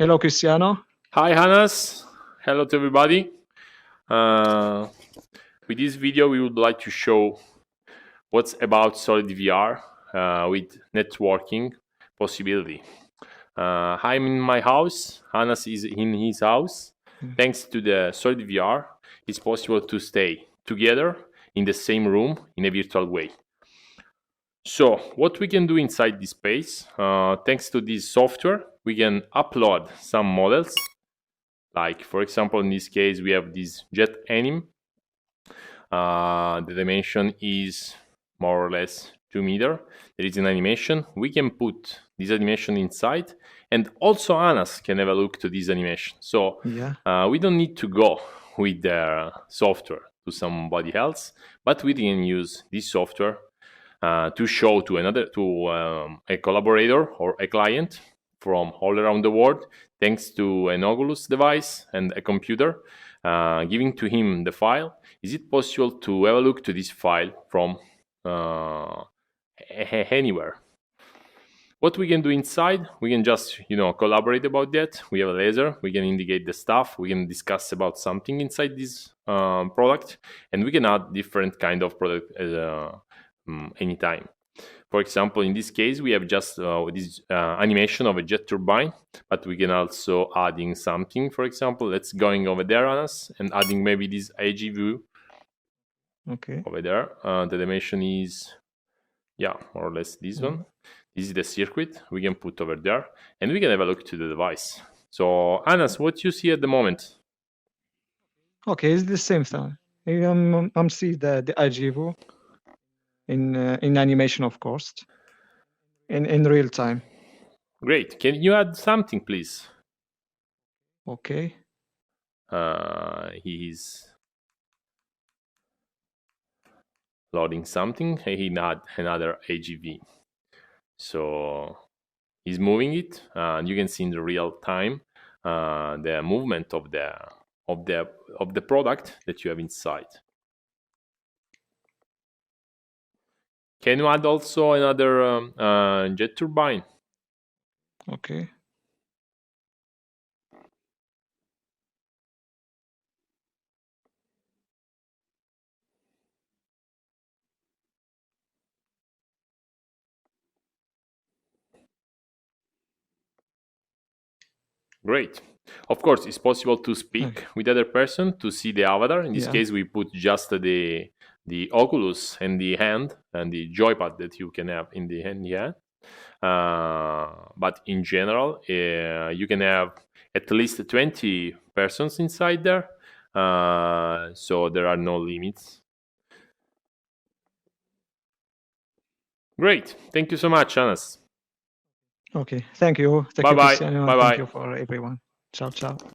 Hello, Cristiano. Hi, Hannes. Hello to everybody. With this video, we would like to show what's about SolidVR with networking possibility. I'm in my house. Hannes is in his house. Thanks to the SolidVR, it's possible to stay together in the same room in a virtual way. So what we can do inside this space, thanks to this software, we can upload some models. Like, for example, in this case, we have this jet anim. The dimension is more or less 2 meters. There is an animation. We can put this animation inside, and also Anas can have a look to this animation. So we don't need to go with the software to somebody else, but we can use this software to show to a collaborator or a client from all around the world, thanks to an Oculus device and a computer, giving to him the file. Is it possible to have a look to this file from anywhere? What we can do inside, we can just collaborate about that. We have a laser, we can indicate the stuff, we can discuss about something inside this product, and we can add different kind of product anytime. For example, in this case, we have just this animation of a jet turbine, but we can also adding something. For example, let's going over there on us and adding maybe this AG view. Okay. Over there. The dimension is, more or less this one. This is the circuit we can put over there, and we can have a look to the device. So, Anas, what you see at the moment? Okay, it's the same thing. I'm see the IG view in animation, of course, in real time. Great. Can you add something, please? Okay. He's loading something. He had another AGV. So he's moving it, and you can see in the real time the movement of the product that you have inside. Can you add also another jet turbine? Okay. Great. Of course, it's possible to speak with the other person to see the avatar. In this case, we put just the Oculus and the hand and the joypad that you can have in the hand. But in general, you can have at least 20 persons inside there. So there are no limits. Great. Thank you so much, Anas. Okay. Thank you. Thank you, Cristiano. Thank you for everyone. Ciao, ciao.